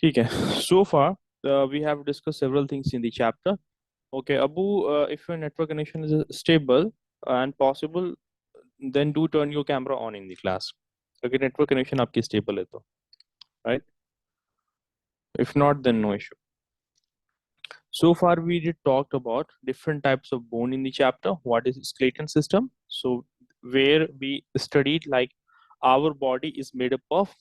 ठीक है. So far, we have discussed several things in the chapter. Okay, Abu, if your network connection is stable and possible, then do turn your camera on in the class. Okay, network connection आपकी stable है तो, right? If not, then no issue. So far, we did talked about different types of bone in the chapter. What is skeleton system? So where we studied like our body is made up of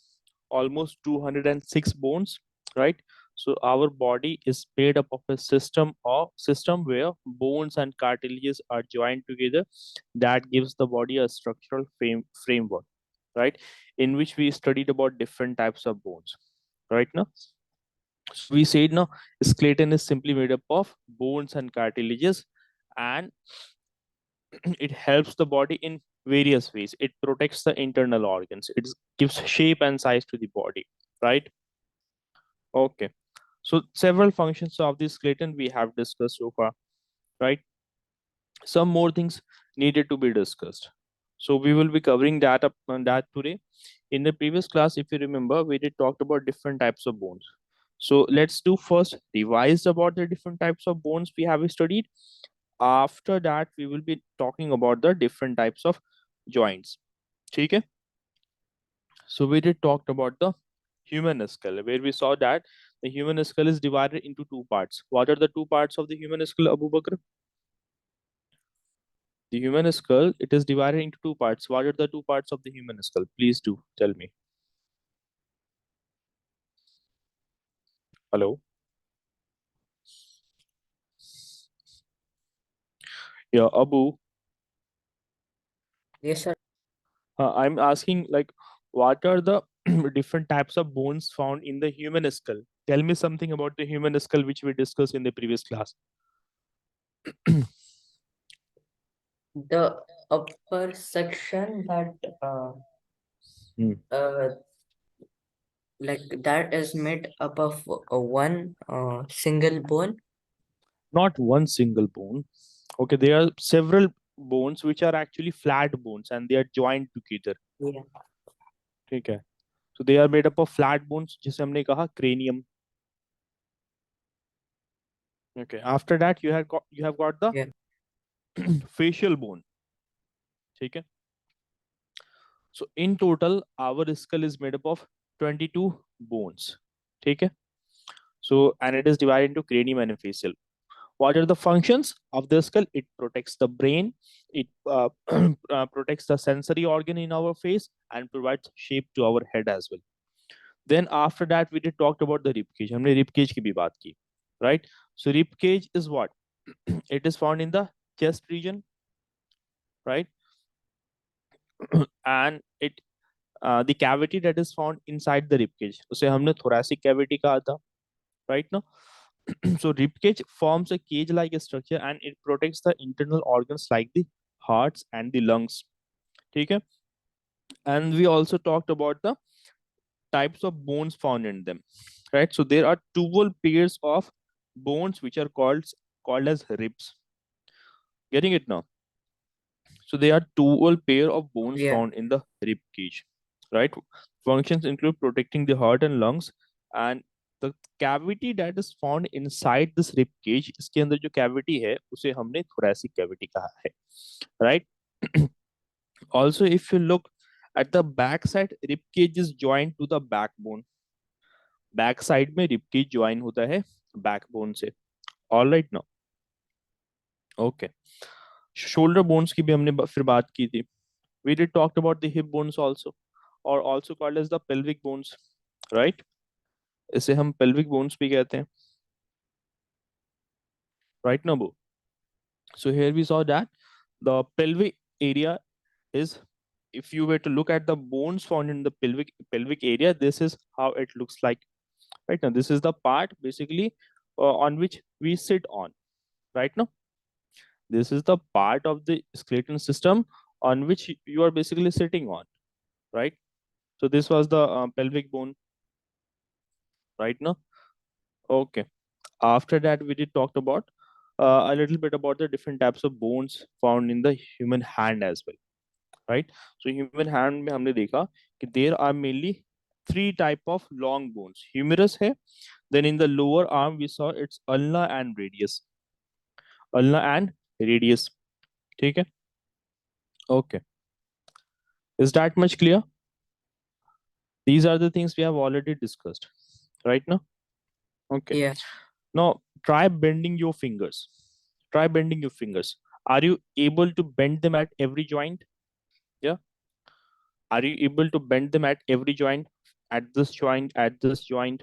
almost 206 bones, right? So our body is made up of a system where bones and cartilages are joined together. That gives the body a structural framework, right? In which we studied about different types of bones, right? Now, so we said now skeleton is simply made up of bones and cartilages, and it helps the body in various ways. It protects the internal organs. It gives shape and size to the body, right? Okay. So several functions of the skeleton we have discussed so far, right? Some more things needed to be discussed. So we will be covering that up on that today. In the previous class, if you remember, we did talked about different types of bones. So let's do first revise about the different types of bones we have studied. After that, we will be talking about the different types of joints. Okay. So we did talked about the human skull, where we saw that the human skull is divided into two parts. What are the two parts of the human skull, Abu Bakr? The human skull, it is divided into two parts. What are the two parts of the human skull? Please do tell me. Hello. Yeah, Abu. Yes, sir. I'm asking like, what are the different types of bones found in the human skull? Tell me something about the human skull which we discussed in the previous class. The upper section that Hmm. uh, like that is made up of one single bone. Not one single bone. Okay, there are several bones which are actually flat bones and they are joined together. Yeah. ठीक है. So they are made up of flat bones जिसे हमने कहा cranium. Okay. After that you have got the Yeah. facial bone. ठीक है. So in total our skull is made up of 22 bones. ठीक है. So and it is divided into cranium and facial. What are the functions of the skull? It protects the brain, it protects the sensory organ in our face, and provides shape to our head as well. Then after that we did talked about the rib cage. हमने rib cage की भी बात की, right? So rib cage is what? It is found in the chest region, right? And it the cavity that is found inside the rib cage उसे हमने thoracic cavity कहा था, right? Now, so rib cage forms a cage like structure and it protects the internal organs like the hearts and the lungs. ठीक है. And we also talked about the types of bones found in them, right? So there are 12 pairs of bones which are called as ribs. Getting it now? So there are 12 pair of bones Yeah. found in the rib cage, right? Functions include protecting the heart and lungs, and the cavity that is found inside this rib cage, इसके अंदर जो cavity है उसे हमने thoracic cavity कहा है, right? Also, if you look at the back side, rib cage is joined to the backbone. Back side में ribcage join होता है बैकबोन से. All right now. Okay. Shoulder bones की भी हमने फिर बात की थी. We did talked about the hip bones also, और also called as the pelvic bones, right? इसे हम पेल्विक बोन्स भी कहते हैं, राइट ना बो? So here we saw that the pelvic area is, if you were to look at the bones found in the pelvic area, this is how it looks like. Right now, this is the part basically on which we sit on. Right now, this is the part of the skeleton system on which you are basically sitting on. Right. So this was the pelvic bone. Right now. Okay. After that, we did talked about a little bit about the different types of bones found in the human hand as well. Right. So human hand में हमने देखा कि there are mainly three type of long bones. Humerus है, then in the lower arm we saw it's ulna and radius. Ulna and radius. ठीक है? Okay. Is that much clear? These are the things we have already discussed, right now? Okay. Yeah. Now try bending your fingers. Try bending your fingers. Are you able to bend them at every joint? Yeah. Are you able to bend them at every joint? At this joint, at this joint?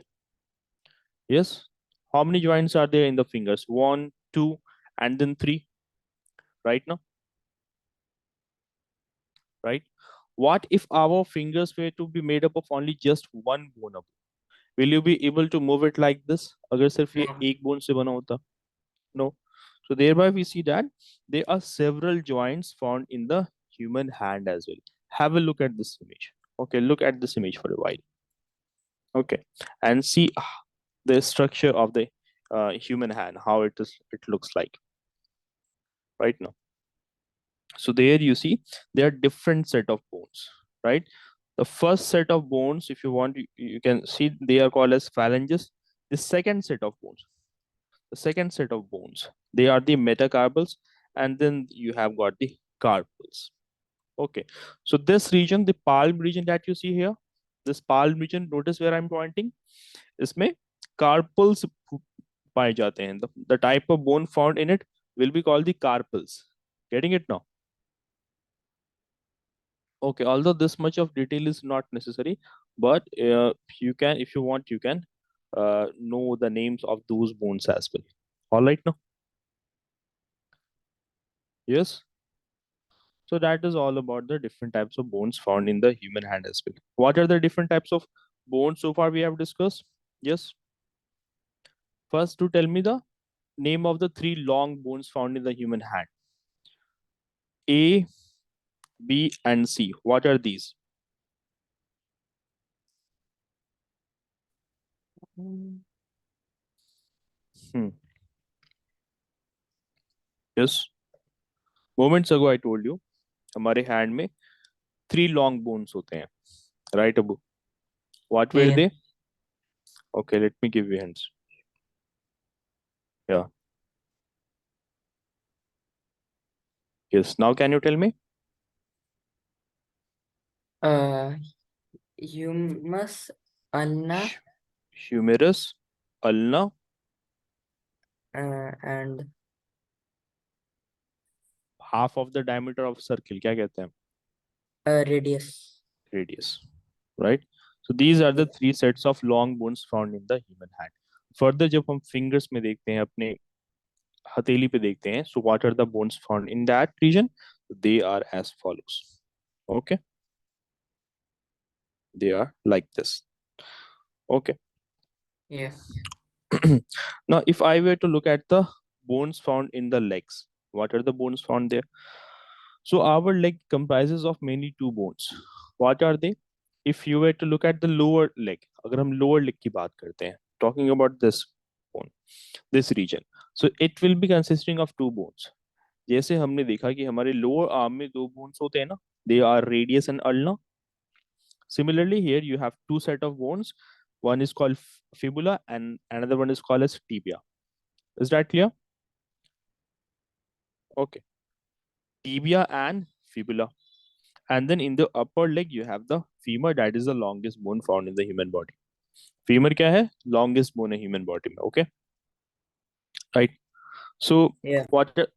Yes. How many joints are there in the fingers? One, two, and then three. Right now, right? What if our fingers were to be made up of only just one bone? Will you be able to move it like this? अगर सिर्फ ये No. एक bone से बना होता? No. So thereby we see that there are several joints found in the human hand as well. Have a look at this image. Okay, look at this image for a while. Okay, and see the structure of the human hand, how it looks like right now. So there you see there are different set of bones, right? The first set of bones, if you want, you can see they are called as phalanges. The second set of bones, the second set of bones, they are the metacarpals, and then you have got the carpals. Okay, so this region, the palm region that you see here, this palm region, notice where I'm pointing. इसमें carpals पाए जाते हैं. The type of bone found in it will be called the carpals. Getting it now? Okay, although this much of detail is not necessary, but you can, if you want, you can know the names of those bones as well. All right now? Yes. So that is all about the different types of bones found in the human hand as well. What are the different types of bones so far we have discussed? Yes. First, to tell me the name of the three long bones found in the human hand. A, B, and C. What are these? Mm. Hmm. Yes. Moments ago I told you, हमारे hand में three long bones होते हैं. Right, Abu? What were Yeah. they? Okay, let me give you hints. Yeah. Yes. Now can you tell me? Uh, Humus, ulna, Hu- Humerus, ulna, and half of the diameter of circle. क्या कहते हैं? radius. Radius. Right? So these are the Yeah. three sets of long bones found in the human hand. Further जब हम fingers में देखते हैं, अपने हथेली पे देखते हैं, so what are the bones found in that region? They are as follows. Okay, they are like this. Okay. Yeah. Now if I were to look at the bones found in the legs, what are the bones found there? So our leg comprises of mainly two bones. What are they? If you were to look at the lower leg, अगर हम lower leg की बात करते हैं, talking about this bone, this region, so it will be consisting of two bones. जैसे हमने देखा कि हमारे लोअर आर्म में दो बोन्स होते हैं ना, they are radius and ulna. Similarly here you have two set of bones, one is called fibula and another one is called as tibia. Is that clear? Okay, tibia and fibula. And then in the upper leg you have the femur, that is the longest bone found in the human body. Femur क्या है? Longest bone in human body में. Okay, right? So Yeah.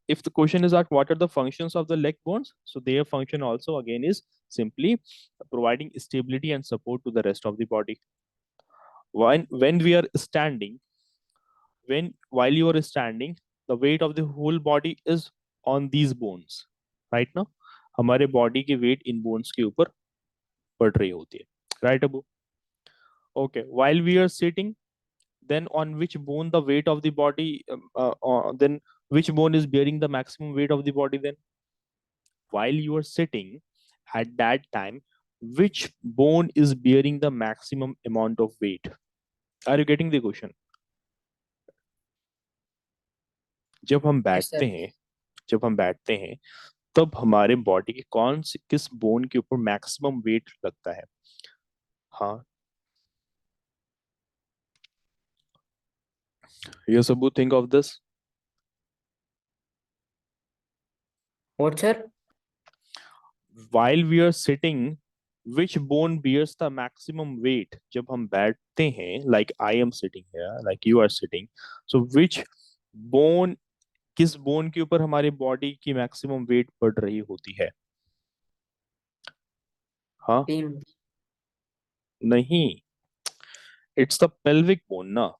if the question is that what are the functions of the leg bones? So their function also again is simply providing stability and support to the rest of the body. When we are standing, when while you are standing, the weight of the whole body is on these bones. Right now, हमारे body की weight इन bones के ऊपर पड़ रही होती है. Right, Abu? Okay. While we are sitting, then on which bone the weight of the body, then which bone is bearing the maximum weight of the body then? While you are sitting at that time, which bone is bearing the maximum amount of weight? Are you getting the question? जब हम Yes, sir. बैठते हैं, जब हम बैठते हैं तब हमारे बॉडी के किस बोन के ऊपर मैक्सिमम वेट लगता है? हाँ, Yes, Abu, think of this. What, sir? While we are sitting, which bone bears the maximum weight? जब हम बैठते हैं, like I am sitting here, like you are sitting, so which bone, किस bone के ऊपर हमारी बॉडी की maximum weight पड़ रही होती है? हाँ, Beam. नहीं, इट्स द पेल्विक बोन ना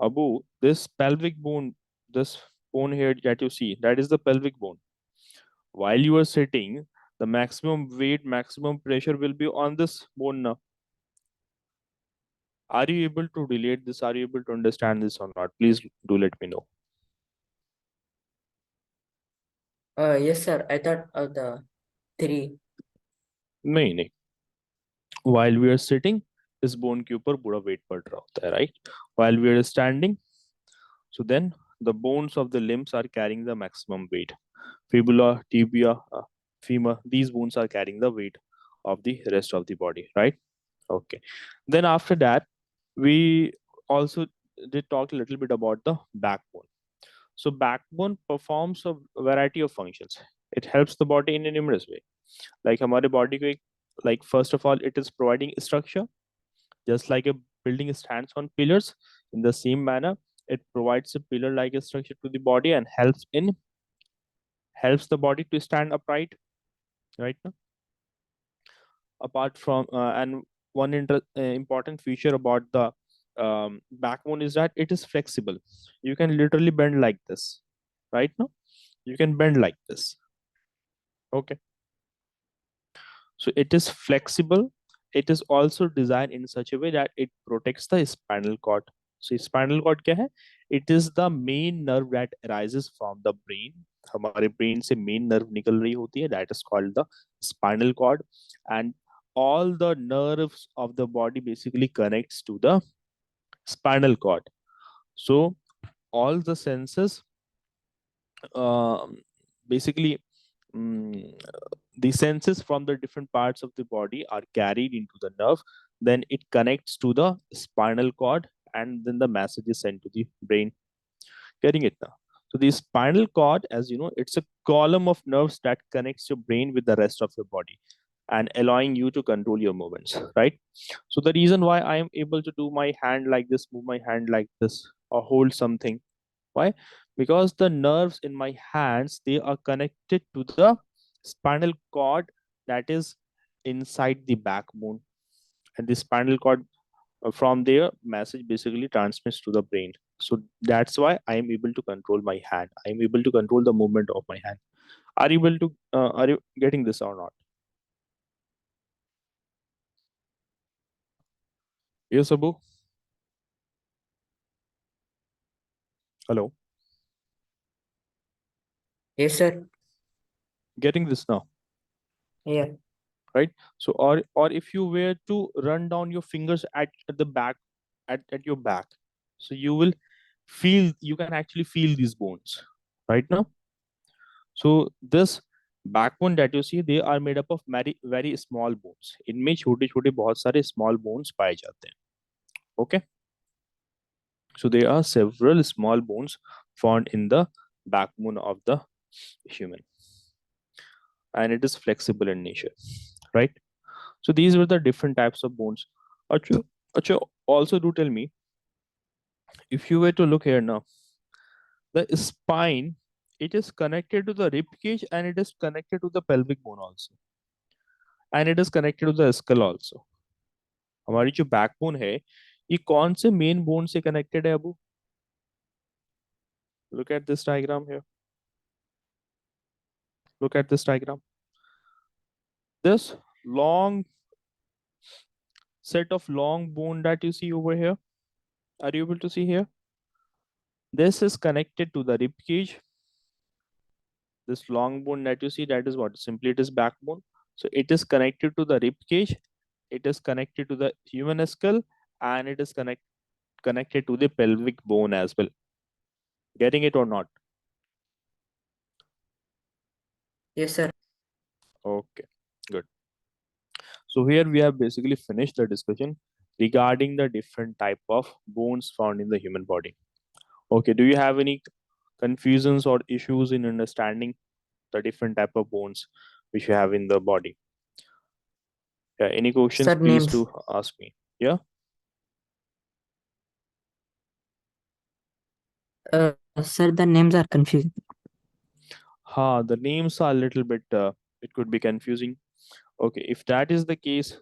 Abu. This pelvic bone, this bone here that you see, that is the pelvic bone. While you are sitting, the maximum weight, maximum pressure will be on this bone now. Are you able to relate this? Are you able to understand this or not? Please do let me know. Yes, sir. I thought of the three. नहीं नहीं, while we are sitting, इस bone के ऊपर पूरा weight पड़ रहा होता है, right? While we are standing, so then the bones of the limbs are carrying the maximum weight. Fibula, tibia, femur, these bones are carrying the weight of the rest of the body, right? Okay. Then after that, we also did talk a little bit about the backbone. So backbone performs a variety of functions. It helps the body in a numerous way. Like हमारे body को like first of all, it is providing structure, just like a building stands on pillars. In the same manner, it provides a pillar-like structure to the body and helps the body to stand upright, right? Apart from and one important feature about the backbone is that it is flexible. You can literally bend like this, right? Now you can bend like this. Okay, so it is flexible. It is also designed in such a way that it protects the spinal cord. So spinal cord क्या है? It is the main nerve that arises from the brain. हमारे brain से main nerve निकल रही होती है, that is called the spinal cord, and all the nerves of the body basically connects to the spinal cord. So all the senses, um, basically, mm, the senses from the different parts of the body are carried into the nerve, then it connects to the spinal cord, and then the message is sent to the brain. Getting it now? So the spinal cord, as you know, it's a column of nerves that connects your brain with the rest of your body and allowing you to control your movements, right? So the reason why I am able to do my hand like this, move my hand like this, or hold something, why? Because the nerves in my hands, they are connected to the spinal cord that is inside the backbone. And the spinal cord, from there, message basically transmits to the brain. So that's why I am able to control my hand. I am able to control the movement of my hand. Are you able to? Are you getting this or not? Yes, Abu. Hello. Yes, sir. Getting this now, Yeah. right? So, or if you were to run down your fingers at the back, at your back, so you will feel, you can actually feel these bones right now. So this backbone that you see, they are made up of very very small bones. इनमें छोटे छोटे बहुत सारे small bones पाए जाते हैं. Okay, so there are several small bones found in the backbone of the human, and it is flexible in nature, right? So these were the different types of bones. Acha, acha, also do tell me, if you were to look here now, the spine, it is connected to the rib cage, and it is connected to the pelvic bone also, and it is connected to the skull also. हमारी जो backbone है, ये कौन से main bone से connected है Abu? Look at this diagram here. Look at this diagram. This long set of long bone that you see over here, are you able to see here? This is connected to the rib cage. This long bone that you see, that is what? Simply it is backbone. So it is connected to the rib cage. It is connected to the human skull, and it is connected to the pelvic bone as well. Getting it or not? Yes, sir. Okay, good. So here we have basically finished the discussion. regarding the different type of bones found in the human body. Okay, do you have any confusions or issues in understanding the different type of bones which you have in the body? Yeah, any questions, Sir, please names. do ask me. Yeah. Sir, the names are confusing. The names are a little bit, it could be confusing. Okay, if that is the case,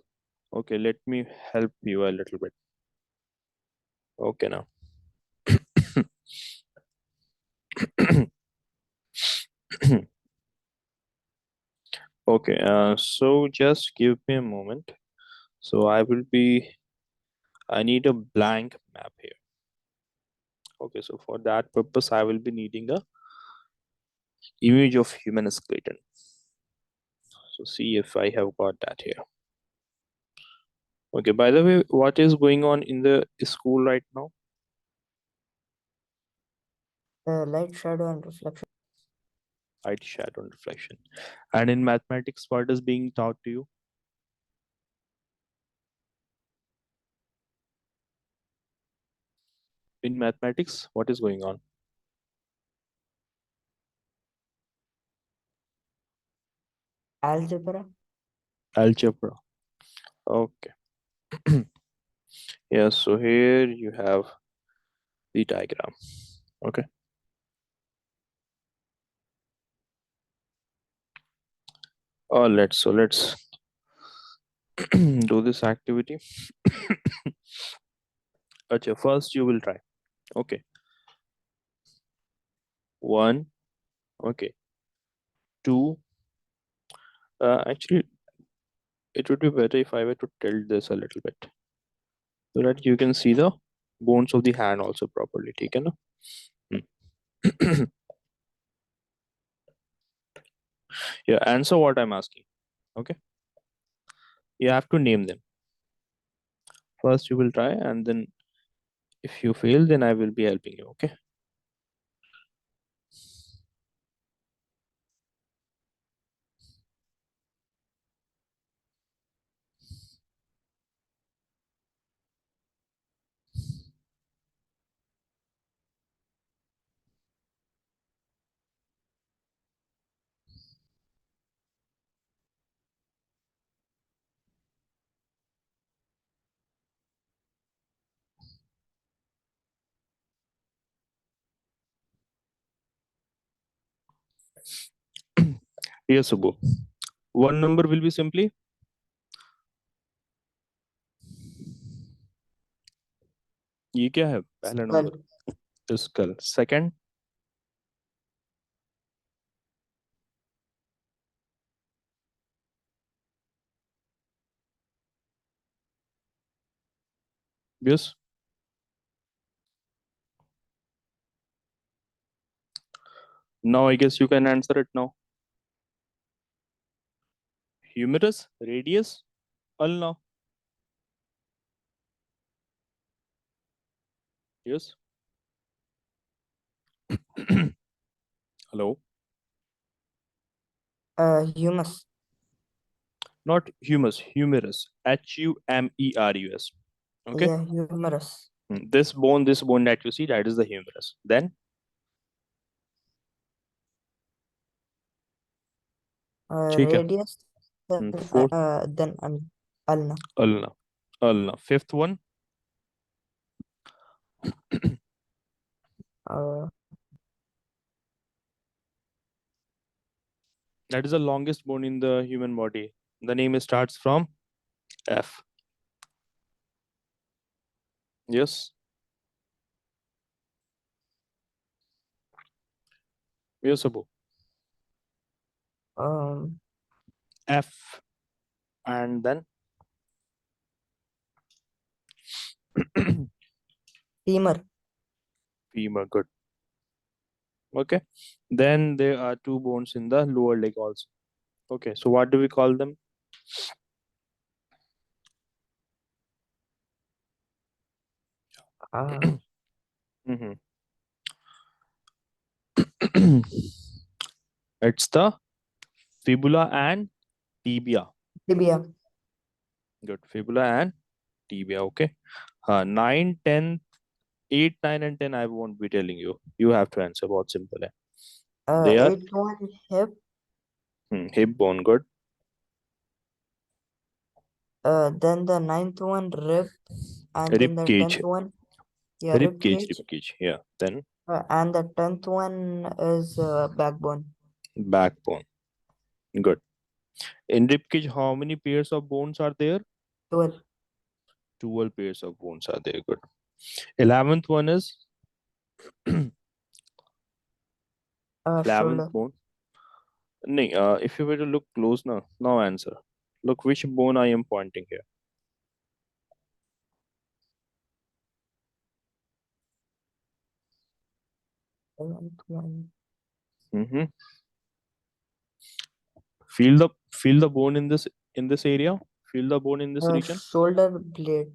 okay, let me help you a little bit. Okay, now. Okay, so just give me a moment. So I need a blank map here. Okay, so for that purpose, I will be needing a image of human skeleton. So see if I have got that here. Okay, by the way, what is going on in the school right now? Light, shadow, and reflection. Light, shadow, and reflection. And in mathematics, what is being taught to you? In mathematics, what is going on? Algebra. Algebra. Okay. Yeah, so here you have the diagram. Okay. Let's do this activity. Okay, first you will try. Okay. One. Okay. Two. Actually, it would be better if I were to tilt this a little bit so that you can see the bones of the hand also properly. Taken. Yeah, answer what I'm asking. Okay. You have to name them. First you will try, and then if you fail, then I will be helping you. Okay. Yes, Subbu. One number will be simply ये क्या है पहला Skull. Number skull. Second, yes. Now I guess you can answer it now. Humerus, radius, ulna. Yes. Hello. Humus. Not humus, humerus. Humerus. Okay. Yeah, humerus. This bone that you see, that is the humerus. Then, ठीक है. Radius. Fourth, Then ulna. ulna. Ulna. Fifth one, Uh, that is the longest bone in the human body. The name starts from F. Yes. Yes, Abu. um, F. And then Femur. femur. Good. Okay. Then there are two bones in the lower leg also. Okay. So what do we call them? Uh, Mhm. It's the fibula and tibia. Tibia. Good. Fibula and tibia. Okay. 9, 10, 8, 9, and 10. I won't be telling you. You have to answer. About simple. Hai. They are Eighth one hip. hip bone. Good. Then the ninth one rib, and Rib then the cage. tenth one, yeah, Rib rib cage. cage. Rib cage. Yeah. Then And the tenth one is backbone. backbone. Good. In rib cage, how many pairs of bones are there? 12. 12 pairs of bones are there. Good. 11th one is Shoulder. 11th bone. No, if you were to look close now, no answer. Look which bone I am pointing here. 11th one. Mm-hmm. Feel the bone in this area. Feel the bone in this region. Shoulder blade.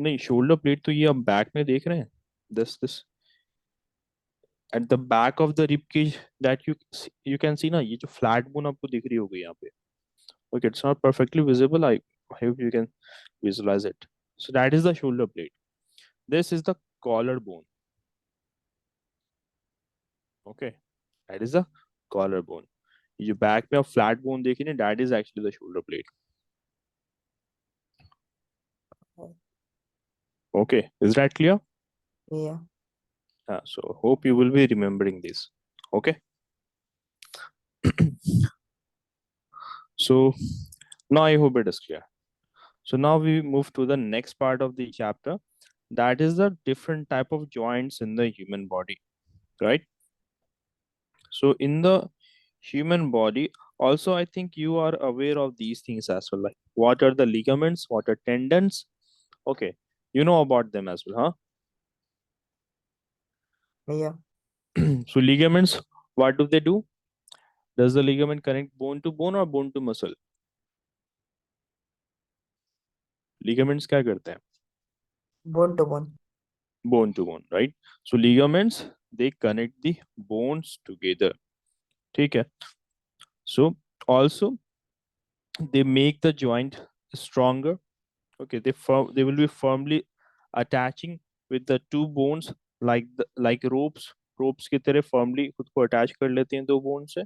नहीं shoulder blade तो ये आप back में देख रहे हैं. This at the back of the rib cage that you can see ना ये जो flat bone आपको दिख रही होगी यहाँ पे. Okay, it's not perfectly visible. I hope you can visualize it. So that is the shoulder blade. This is the collarbone. Okay, that is the collarbone. ये जो back में आप flat bone देखी ना, that is actually the shoulder blade. Okay, is that clear? Yeah. So hope you will be remembering this. Okay. So now I hope it is clear. So now we move to the next part of the chapter. That is the different type of joints in the human body, right? So in the human body, also I think you are aware of these things as well. Like what are the ligaments, what are tendons? Okay, you know about them as well, Yeah. huh? So ligaments, what do they do? Does the ligament connect bone to bone or bone to muscle? Ligaments क्या करते हैं? Bone to bone. Bone to bone, right? So ligaments, they connect the bones together. ठीक है? So also they make the joint stronger. Okay, they will be firmly attaching with the two bones like ropes की तरह firmly खुद को attach कर लेते हैं दो bones से,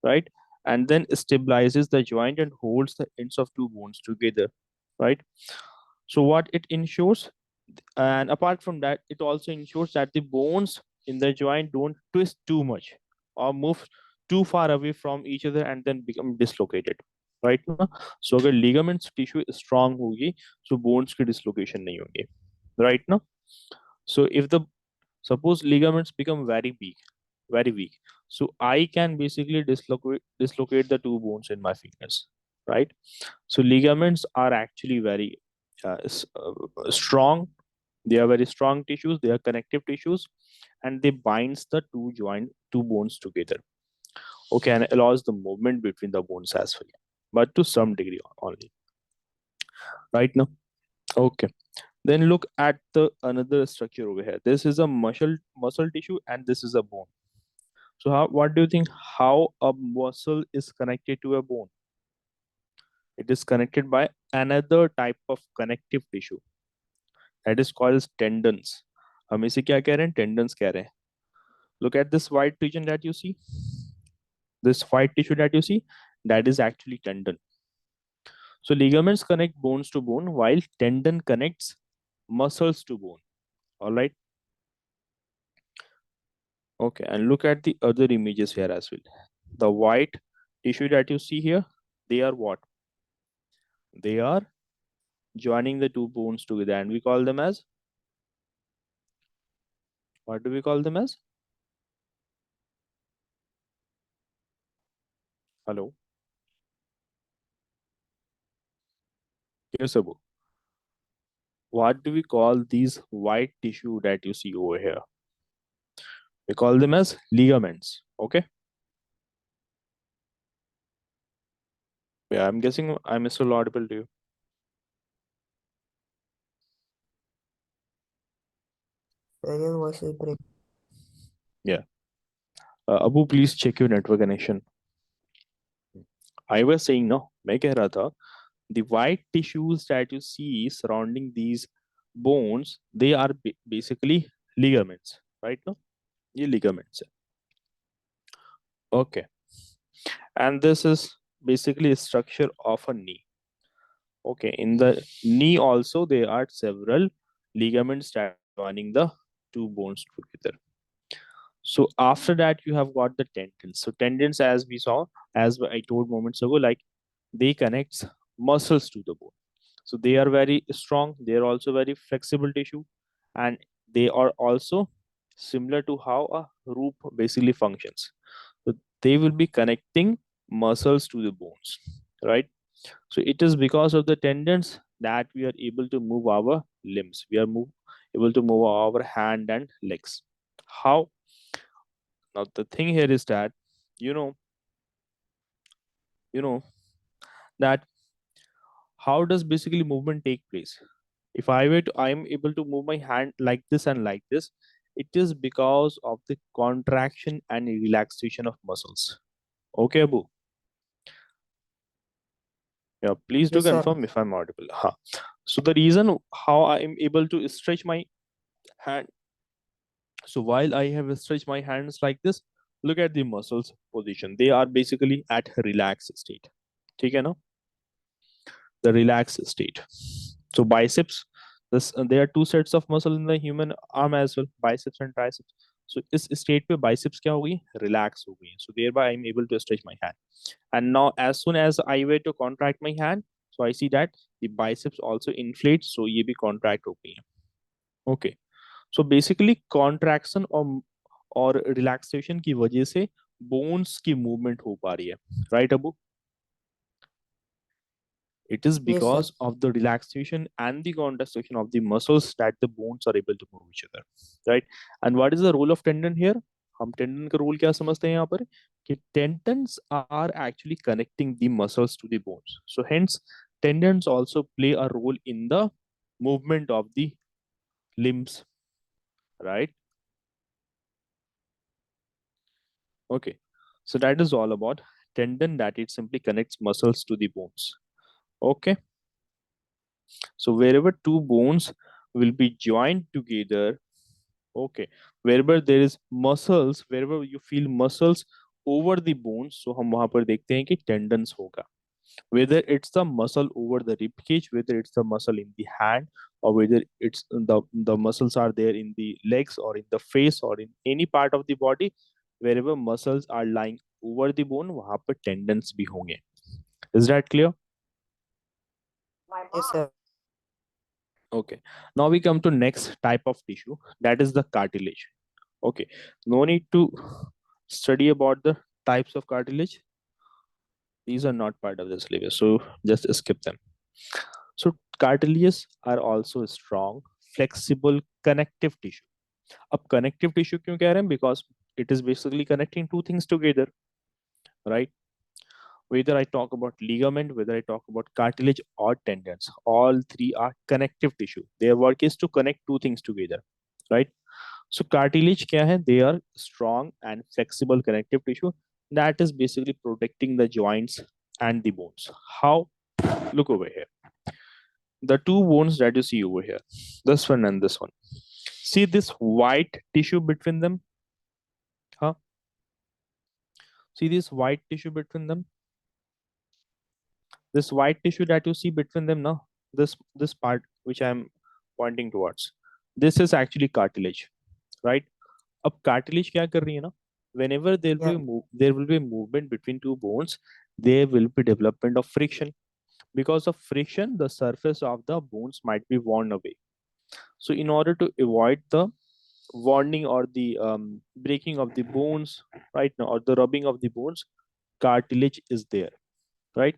right? And then stabilizes the joint and holds the ends of two bones together, right? So what it ensures, and apart from that, it also ensures that the bones in the joint don't twist too much or move too far away from each other and then become dislocated, right ना? So अगर ligaments tissue strong होगी, so bones की dislocation नहीं होगी, right ना? So if the suppose ligaments become very weak, so I can basically dislocate the two bones in my fingers, right? So ligaments are actually very strong. They are very strong tissues. They are connective tissues, and they binds the two bones together. Okay, and allows the movement between the bones as well, but to some degree only. Right now, okay. Then look at the another structure over here. This is a muscle tissue, and this is a bone. So how what do you think? How a muscle is connected to a bone? It is connected by another type of connective tissue that is called as tendons. हम इसे क्या कह रहे हैं? Tendons कह रहे हैं. Look at this white region that you see. This white tissue that you see, that is actually tendon. So ligaments connect bones to bone, while tendon connects muscles to bone. All right. Okay, and look at the other images here as well. The white tissue that you see here, they are what? They are joining the two bones together, and we call them as, what do we call them as? Hello. Yes, Abu. What do we call these white tissue that you see over here? We call them as ligaments. Okay. Yeah, I'm guessing I'm still audible to you. Your voice is break. Yeah. Abu, please check your network connection. I was saying no, मैं कह रहा था The white tissues that you see surrounding these bones, they are basically ligaments, right? No, ये ligaments है. Okay, and this is basically a structure of a knee. Okay, in the knee also there are several ligaments that are joining the two bones together. So after that you have got the tendons. So tendons, as we saw, as I told moments ago, like they connect muscles to the bone. So they are very strong. They are also very flexible tissue, and they are also similar to how a rope basically functions. So they will be connecting muscles to the bones, right? So it is because of the tendons that we are able to move our limbs. We are able to move our hand and legs. How? Now the thing here is that you know, you know that how does basically movement take place? If I'm able to move my hand like this and like this, it is because of the contraction and relaxation of muscles. Okay, Abu. Yeah, please do Yes, sir. confirm if I'm audible. Huh. So the reason how I am able to stretch my hand. So while I have stretched my hands like this, look at the muscles position. They are basically at relaxed state. ठीक है ना? The relaxed state. So biceps, there are two sets of muscle in the human arm as well, biceps and triceps. So इस state पे biceps क्या हो गई? Relax हो गई. So thereby I'm able to stretch my hand. And now as soon as I were to contract my hand, so I see that the biceps also inflate. So ये भी contract हो गई है. Okay. So basically contraction और relaxation की वजह से bones की movement हो पा रही है. Right, Abu? It is Yes, sir. because of the relaxation and the contraction of the muscles that the bones are able to move each other, right? And what is the role of tendon here? हम tendon का role क्या समझते हैं यहाँ पर कि tendons are actually connecting the muscles to the bones. So hence tendons also play a role in the movement of the limbs, right? Okay, so that is all about tendon, that it simply connects muscles to the bones. Okay, so wherever two bones will be joined together, okay, wherever there is muscles, wherever you feel muscles over the bones, so हम वहां पर देखते हैं कि tendons होगा. Whether it's the muscle over the rib cage, whether it's the muscle in the hand, or whether it's the muscles are there in the legs or in the face or in any part of the body, wherever muscles are lying over the bone, वहां पर tendons भी होंगे. Is that clear? Yes, sir. Okay. Now we come to next type of tissue, that is the cartilage. Okay. No need to study about the types of cartilage. These are not part of the syllabus, so just skip them. So cartilages are also strong, flexible, connective tissue. अब connective tissue क्यों कह रहे हैं? Because it is basically connecting two things together, right? Whether I talk about ligament, whether I talk about cartilage or tendons, all three are connective tissue. Their work is to connect two things together, right? So cartilage क्या है? They are strong and flexible connective tissue that is basically protecting the joints and the bones. How? Look over here. The two bones that you see over here, this one and this one. See this white tissue between them? Huh? See this white tissue between them? This white tissue that you see between them now, this part which I'm pointing towards, this is actually cartilage, right? अब cartilage क्या कर रही है ना, whenever Yeah. there will be movement between two bones, there will be development of friction. Because of friction, the surface of the bones might be worn away. So in order to avoid the warning or the breaking of the bones, right now, or the rubbing of the bones, cartilage is there, right?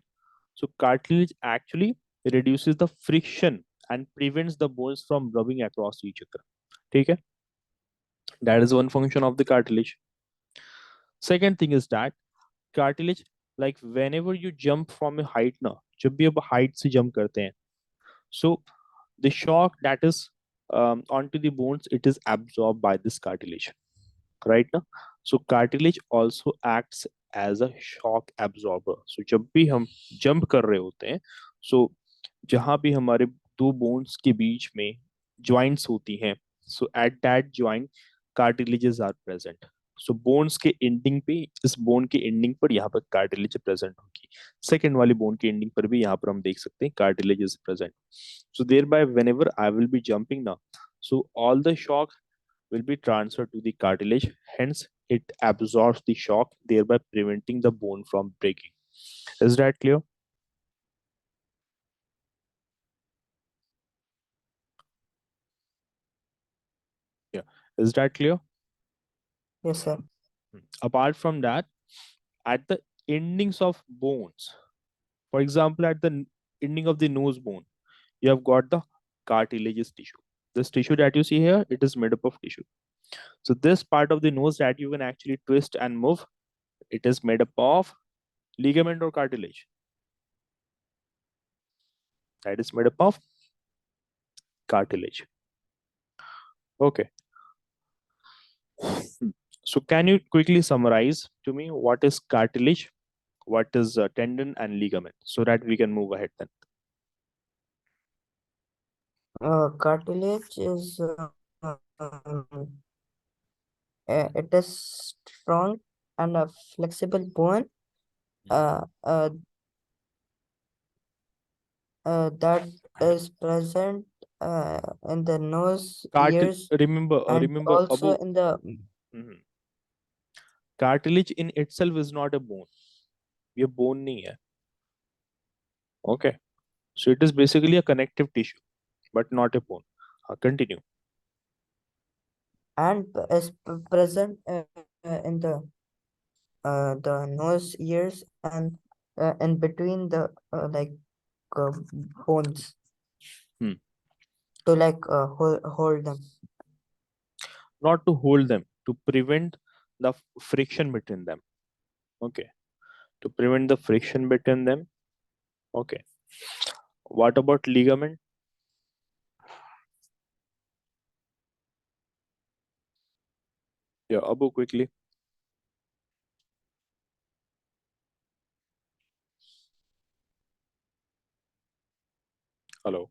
So cartilage actually reduces the friction and prevents the bones from rubbing across each other. Okay, that is one function of the cartilage. Second thing is that cartilage, like whenever you jump from a height ना, जब भी आप height से jump करते हैं, so the shock that is onto the bones, it is absorbed by this cartilage, right now. So cartilage also acts as a shock absorber. So जब भी हम jump कर रहे होते हैं, सो जहाँ भी हमारे दो बोन्स के बीच में ज्वाइंट्स होती हैं, so at that joint cartilages are present. So bones के एंडिंग पे, इस बोन के एंडिंग पर यहाँ पर कार्टिलेज प्रेजेंट होगी। सेकेंड वाली बोन की एंडिंग पर भी यहाँ पर हम देख सकते हैं cartilage is present. So thereby, whenever I will be jumping now, so all the shock will be transferred to the cartilage. Hence, it absorbs the shock, thereby preventing the bone from breaking. Is that clear? Yeah. Is that clear? Yes, sir. Apart from that, at the endings of bones, for example, at the ending of the nose bone, you have got the cartilageous tissue. This tissue that you see here, it is made up of tissue. So this part of the nose that you can actually twist and move, it is made up of ligament or cartilage. That is made up of cartilage. Okay. So can you quickly summarize to me what is cartilage, what is tendon and ligament, so that we can move ahead then? Cartilage is it is strong and a flexible bone uh, uh, that is present in the nose, ears, and Remember, also Abu, in the mhm, cartilage in itself is not a bone. ये bone नहीं है. Okay. So it is basically a connective tissue, but not a bone. Continue. and is present in the nose, ears, and in between the uh, bones Hmm. to hold them. Not to hold them, to prevent the friction between them. Okay. To prevent the friction between them. Okay. What about ligament? Yeah, Abu, quickly. Hello.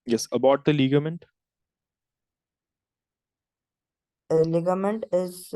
Yes, about the ligament. Ligament is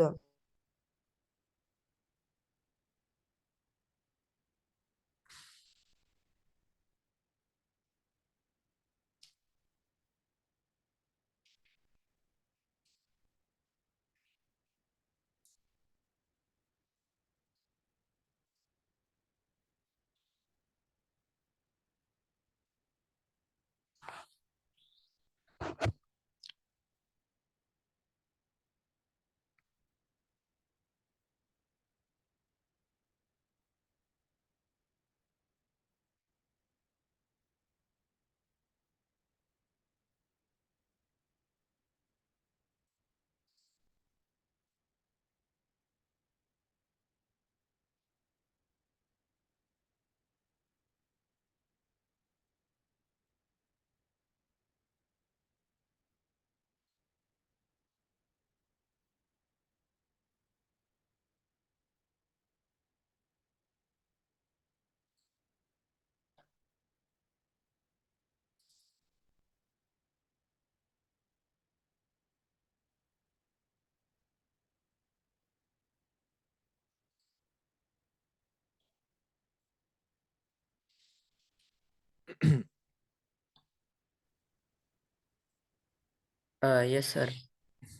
yes, sir.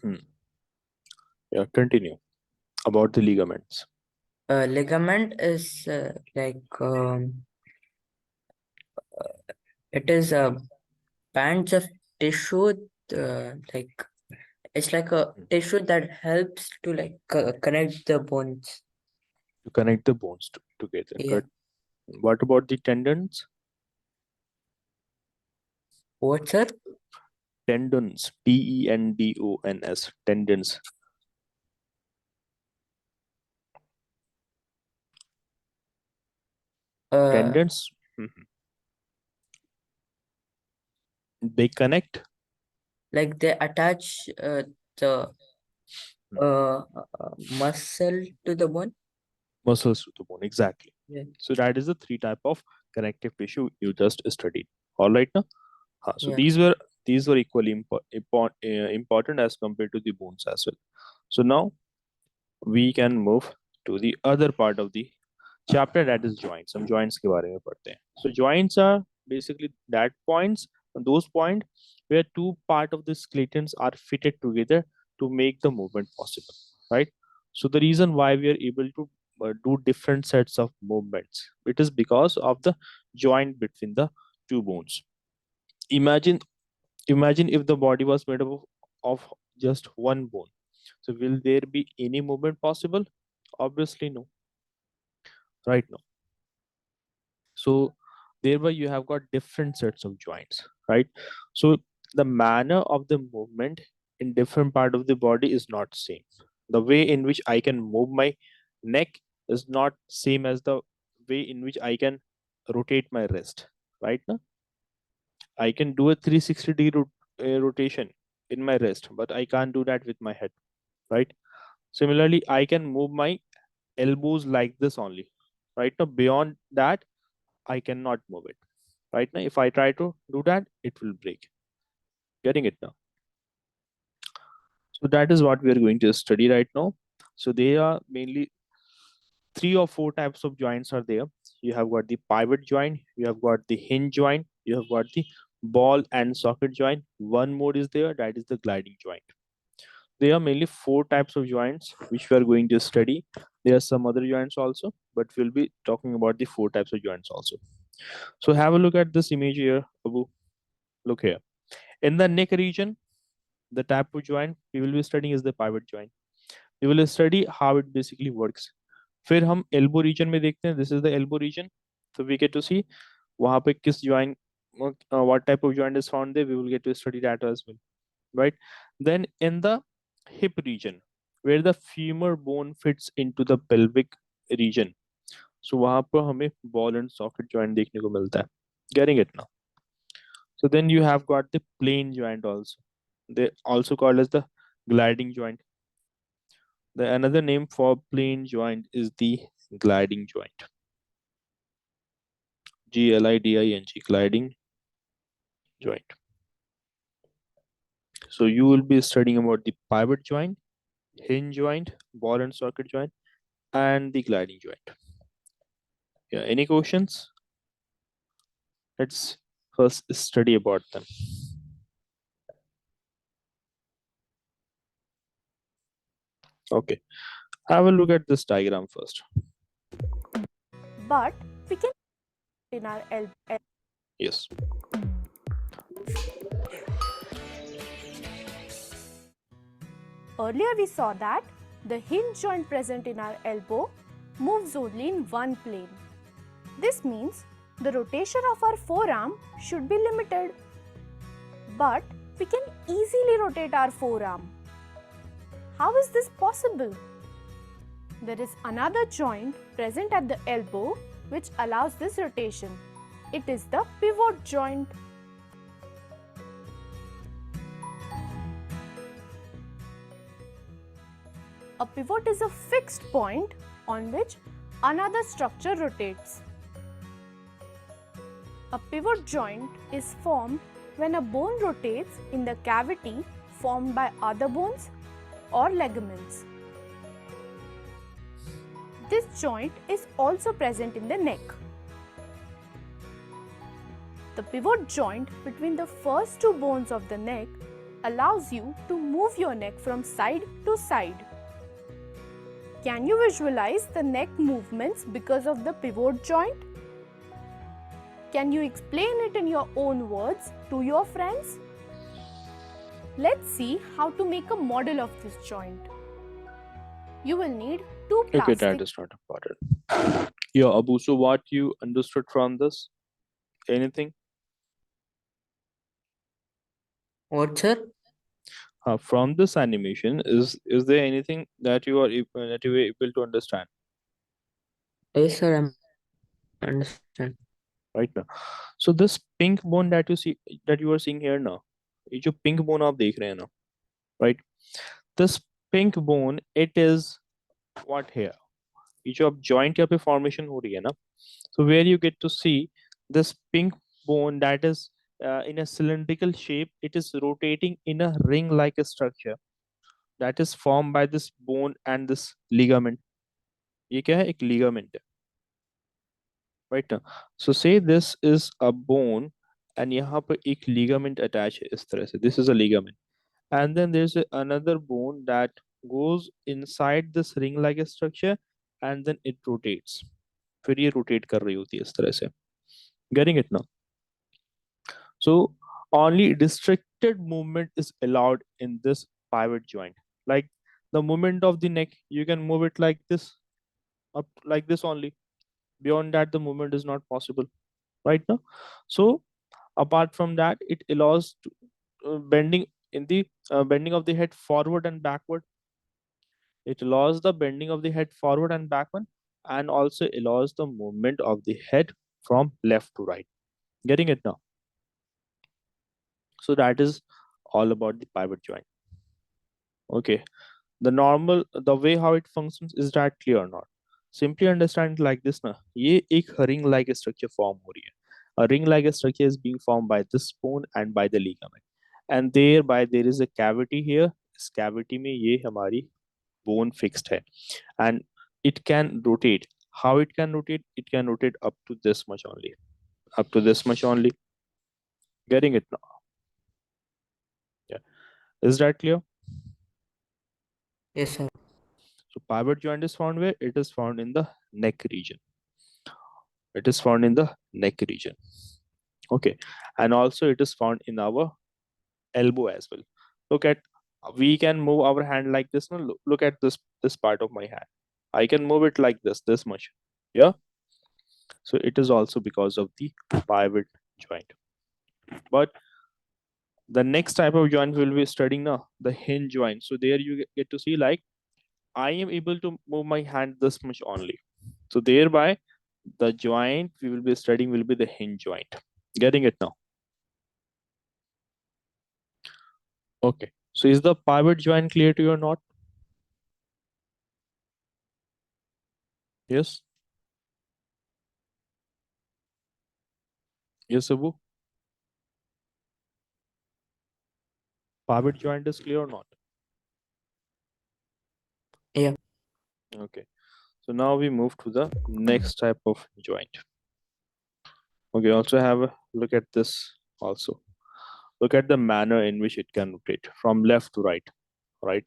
Hmm. Yeah, continue about the ligaments. Ligament is it is a bands of tissue like it's like a Hmm. tissue that helps to connect the bones. To connect the bones together. Yeah. Good. What about the tendons? What, sir? Tendons. Tendons. Tendons. Uh, Tendons. Mhm. They connect. like they attach the Hmm. muscle to the bone. Muscles to the bone, exactly. Yeah. So that is the three type of connective tissue you just studied. All right now. So Yeah. these were equally important as compared to the bones as well. So now we can move to the other part of the chapter, that is joints. हम joints के बारे में पढ़ते हैं. So joints are basically those points where two part of the skeletons are fitted together to make the movement possible, right? So the reason why we are able to do different sets of movements, it is because of the joint between the two bones. Imagine imagine if the body was made up of just one bone. So will there be any movement possible? Obviously no, right? No. So thereby you have got different sets of joints, right? So the manner of the movement in different part of the body is not same. The way in which I can move my neck is not same as the way in which I can rotate my wrist, right? Now I can do a 360 degree rotation in my wrist, but I can't do that with my head, right? Similarly, I can move my elbows like this only, right? Now beyond that I cannot move it. Right now, if I try to do that, it will break. Getting it now? So that is what we are going to study right now. So there are mainly three or four types of joints are there. You have got the pivot joint, you have got the hinge joint, you have got the ball and socket joint. One more is there, that is the gliding joint. There are mainly four types of joints which we are going to study. There are some other joints also, but we'll be talking about the four types of joints also. So have a look at this image here, Abu. Look here. In the neck region, the type of joint we will be studying is the pivot joint. We will study how it basically works. फिर हम elbow region में देखते हैं. This is the elbow region. So we get to see वहाँ पे किस joint, what type of joint is found there. We will get to study that as well, right? Then in the hip region, where the femur bone fits into the pelvic region. So वहाँ पर हमें ball and socket joint देखने को मिलता है. Getting it now? So then you have got the plane joint also. They also called as the gliding joint. The another name for plane joint is the gliding joint. Gliding, gliding joint. So you will be studying about the pivot joint, hinge joint, ball and socket joint, and the gliding joint. Yeah, any questions? Let's first study about them. Okay, have a look at this diagram first. But we can in our elbow. Yes. Earlier we saw that the hinge joint present in our elbow moves only in one plane. This means the rotation of our forearm should be limited. But we can easily rotate our forearm. How is this possible? There is another joint present at the elbow which allows this rotation. It is the pivot joint. A pivot is a fixed point on which another structure rotates. A pivot joint is formed when a bone rotates in the cavity formed by other bones or ligaments. This joint is also present in the neck. The pivot joint between the first two bones of the neck allows you to move your neck from side to side. Can you visualize the neck movements because of the pivot joint? Can you explain it in your own words to your friends? Let's see how to make a model of this joint. You will need two Okay, plastic. that is not important. Yeah, Abu, so what you understood from this? Anything? What, sir? From this animation, is there anything that you were able to understand Yes, sir. I'm understand. right now? So this pink bone that you are seeing here now, ये जो pink bone आप देख रहे हैं ना, right? This pink bone, it is what here? ये जो अब joint यहाँ पे formation हो रही है ना, so where you get to see this pink bone that is in a cylindrical shape, it is rotating in a ring-like structure that is formed by this bone and this ligament. ये क्या है? एक ligament है, right now. So say this is a bone and यहाँ पर एक ligament attached है इस तरह से. This is a ligament. And then there's another bone that goes inside this ring-like structure and then it rotates. फिर ये rotate कर रही होती है इस तरह से. Getting it now? So only restricted movement is allowed in this pivot joint. Like the movement of the neck, you can move it like this, up like this only. Beyond that, the movement is not possible, right now. So apart from that, it allows bending in the bending of the head forward and backward. It allows the bending of the head forward and backward, and also allows the movement of the head from left to right. Getting it now? So that is all about the pivot joint. Okay. The way how it functions, is that clear or not? Simply understand it like this ना, ये एक ring like structure form हो रही है. A ring like structure is being formed by this bone and by the ligament, and thereby there is a cavity here. इस cavity में ये हमारी bone fixed है, and it can rotate. How it can rotate? It can rotate up to this much only, up to this much only. Getting it now? Yeah, is that clear? Yes, sir. So pivot joint is found where? It is found in the neck region. It is found in the neck region. Okay, and also it is found in our elbow as well. Look at, we can move our hand like this. No, look at this part of my hand. I can move it like this much. Yeah. So it is also because of the pivot joint. But the next type of joint we'll be studying now, the hinge joint. So there you get to see, like, I am able to move my hand this much only. So thereby the joint we will be studying will be the hinge joint. Getting it now? Okay. So is the pivot joint clear to you or not? Yes. Yes, Abu. Pivot joint is clear or not? Yeah. Okay. So now we move to the next type of joint. Okay. Also have a look at this also. Look at the manner in which it can rotate from left to right. Right.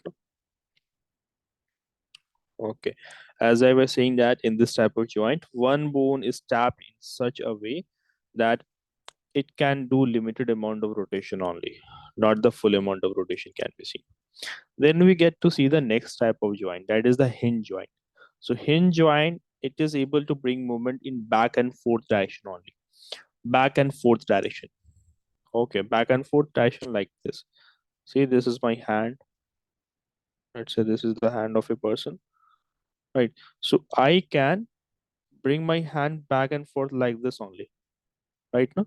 Okay. As I was saying that in this type of joint, one bone is tapped in such a way that it can do limited amount of rotation only, not the full amount of rotation can be seen. Then we get to see the next type of joint, that is the hinge joint. So hinge joint, it is able to bring movement in back and forth direction only. Back and forth direction. Okay, back and forth direction like this. See, this is my hand. Let's say this is the hand of a person, right? So I can bring my hand back and forth like this only, right now,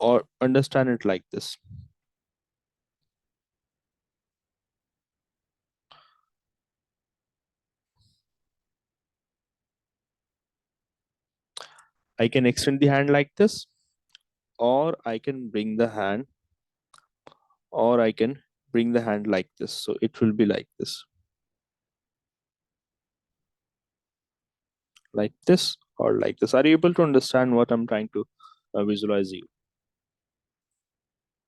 or understand it like this. I can extend the hand like this, or I can bring the hand, or I can bring the hand like this. So it will be like this, or like this. Are you able to understand what I'm trying to visualize you?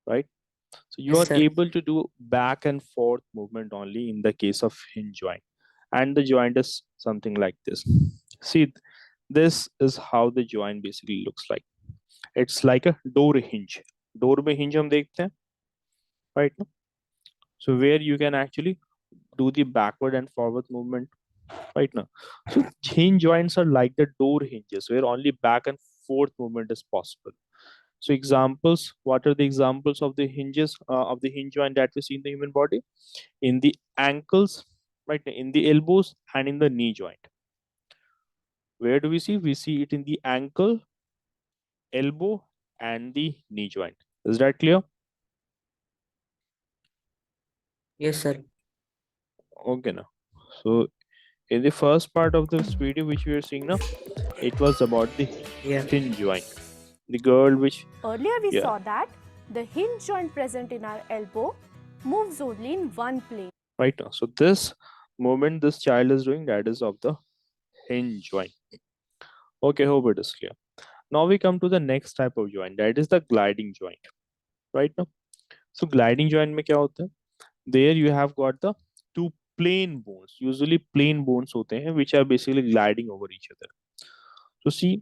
Right? So you Yes, are sir. able to do back and forth movement only in the case of hinge joint. And the joint is something like this. See, this is how the joint basically looks like. It's like a door hinge. Door में hinge हम देखते हैं, right? So where you can actually do the backward and forward movement, right now. So hinge joints are like the door hinges where only back and forth movement is possible. So examples, what are the examples of the hinges of the hinge joint that we see in the human body? In the ankles, right? In the elbows and in the knee joint. Where do we see? We see it in the ankle, elbow, and the knee joint. Is that clear? Yes, sir. Okay, now. So In the first part of this video which we are seeing now, it was about the Yeah. hinge joint. The girl which, Earlier we yeah, saw that the hinge joint present in our elbow moves only in one plane. right now. So this movement this child is doing, that is of the hinge joint. Okay, hope it is clear. Now we come to the next type of joint, that is the gliding joint. Right now. So gliding joint में क्या होता है? There you have got the two plane bones. Usually plane bones होते हैं which are basically gliding over each other. So see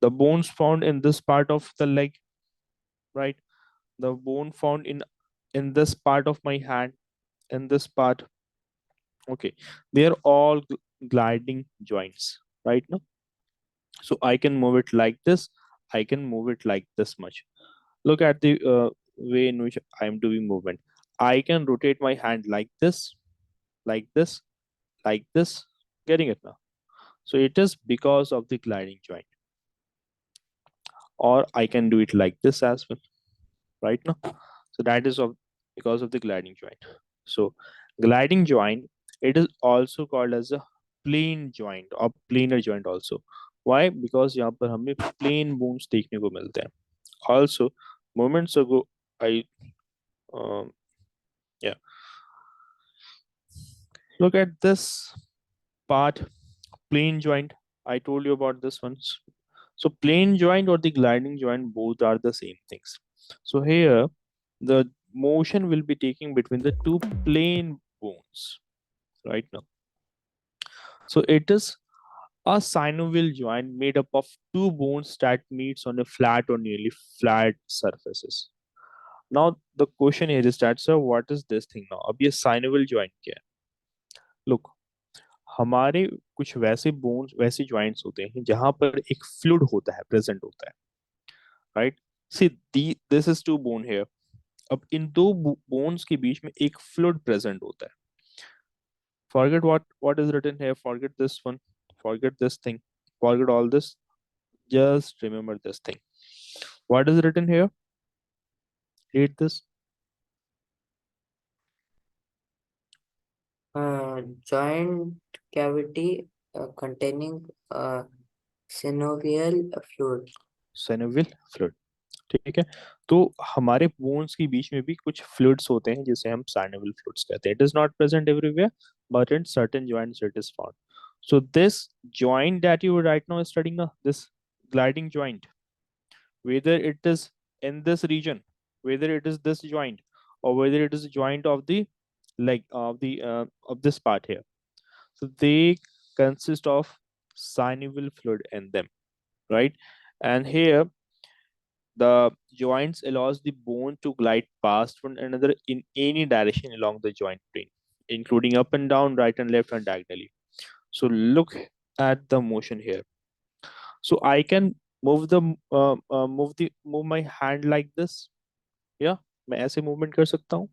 the bones found in this part of the leg, right? The bone found in this part of my hand, in this part. Okay, they are all gliding joints, right now. So I can move it like this. I can move it like this much. Look at the way in which I am doing movement. I can rotate my hand like this, like this, like this. Getting it now? So it is because of the gliding joint. Or I can do it like this as well, right now. So that is of because of the gliding joint. So gliding joint, it is also called as a plane joint or planar joint also. Why? Because यहाँ पर हमें plane bones देखने को मिलते हैं. Also, moments ago, I um, yeah, look at this part, plane joint. I told you about this one. So plane joint or the gliding joint, both are the same things. So here, the motion will be taking between the two plane bones right now. So it is a synovial joint made up of two bones that meets on a flat or nearly flat surfaces. Now the question here is that sir, what is this thing now? अब ये synovial joint क्या है? Look, हमारे कुछ वैसे bones वैसे joints होते हैं जहां पर एक फ्लूइड होता है प्रेजेंट होता है right see this is two bone here अब इन दो बोन्स के बीच में एक फ्लूइड प्रेजेंट होता है forget what is written here, forget this one, forget this thing, forget all this, just remember this thing. What is written here? Read this. Joint cavity containing synovial fluid. Synovial fluid. ठीक है तो हमारे bones के बीच में भी कुछ fluids होते हैं जिसे हम synovial fluids कहते हैं. It is not present everywhere but in certain joints it is found. So this joint that you right now studying now, this gliding joint, whether it is in this region, whether it is this joint, or whether it is a joint of the leg of this part here, so they consist of synovial fluid in them, right? And here the joints allows the bone to glide past one another in any direction along the joint plane, including up and down, right and left, and diagonally. So look at the motion here. So I can move my hand like this. Yeah, मैं ऐसे movement कर सकता हूँ.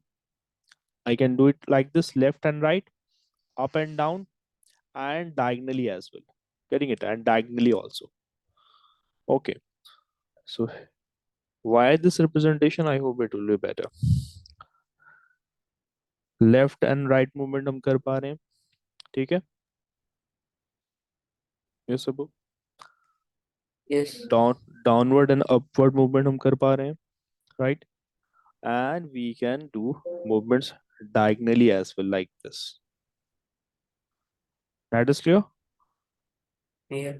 I can do it like this, left and right, up and down, and diagonally as well. Getting it? And diagonally also. Okay. So why this representation? I hope it will be better. Left and right movement हम कर पा रहे हैं. ठीक है? Yes, Abu. Yes. Downward and upward movement हम कर पा रहे हैं, right? And we can do movements diagonally as well, like this. That is clear. Yeah.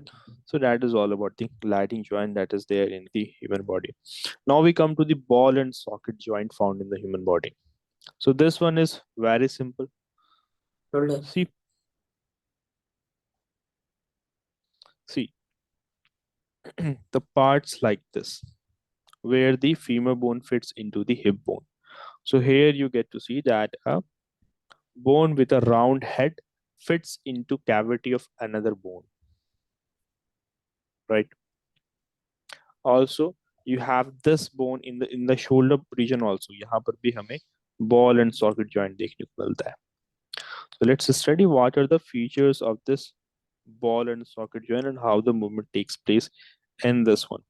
So that is all about the gliding joint that is there in the human body. Now we come to the ball and socket joint found in the human body. So this one is very simple. Shoulder. See the parts like this, where the femur bone fits into the hip bone. So here you get to see that a bone with a round head fits into cavity of another bone, right? Also you have this bone in the shoulder region also. यहाँ पर भी हमें ball and socket joint देखने को मिलता है. So let's study what are the features of this ball and socket joint and how the movement takes place in this one.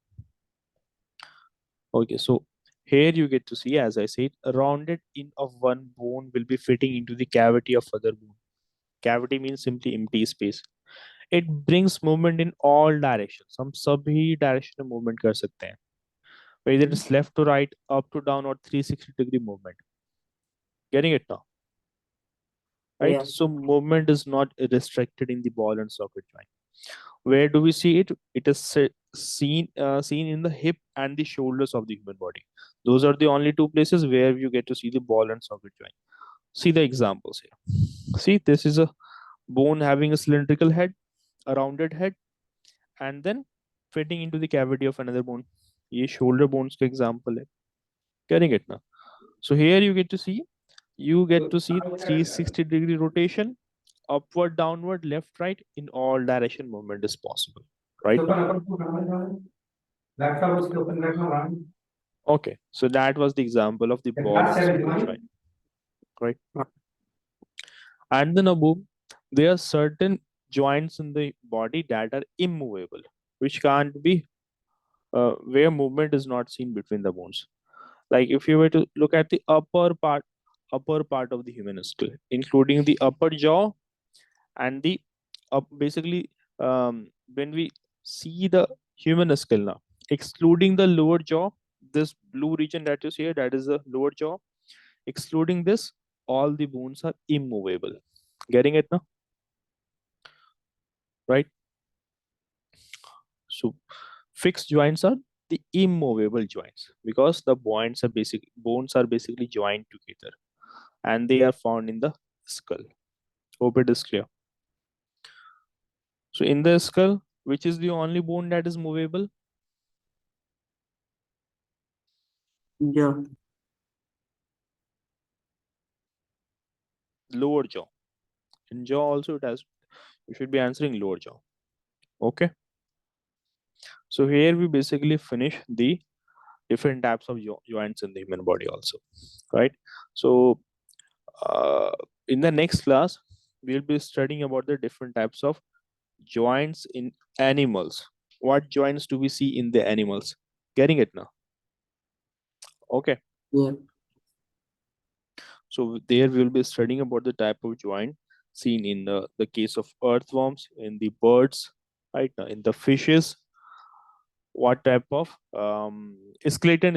Okay, so here you get to see, as I said, a rounded in of one bone will be fitting into the cavity of other bone. cavity means simply empty space. It brings movement in all directions. हम सभी direction में movement कर सकते हैं, whether it's left to right, up to down, or 360-degree movement. Getting it now, right? Yeah. So movement is not restricted in the ball and socket joint. Where do we see it? It is seen in the hip and the shoulders of the human body. Those are the only two places where you get to see the ball and socket joint. See the examples here. See, this is a bone having a cylindrical head, a rounded head, and then fitting into the cavity of another bone. ये shoulder bones का example है. Getting it now? So here you get to see 360-degree rotation, upward, downward, left, right, in all direction movement is possible, right? Okay, so that was the example of the ball and socket joint, right? And then above, there are certain joints in the body that are immovable, which can't be where movement is not seen between the bones. Like if you were to look at the upper part of the human skull, including the upper jaw and the basically when we see the human skull now, excluding the lower jaw, this blue region that you see here, that is the lower jaw. Excluding this, all the bones are immovable. Getting it now? Right? So fixed joints are the immovable joints because the bones are basically joined together and they are found in the skull. Hope it is clear. So in the skull, which is the only bone that is movable? Yeah. Lower jaw. In jaw also it has, you should be answering lower jaw. Okay. So here we basically finish the different types of joints in the human body also, right? So in the next class, we'll be studying about the different types of joints in animals. What joints do we see in the animals? Getting it now? Okay. Yeah. So there we'll be studying about the type of joint seen in the case of earthworms, in the birds, right? In the fishes, what type of skeleton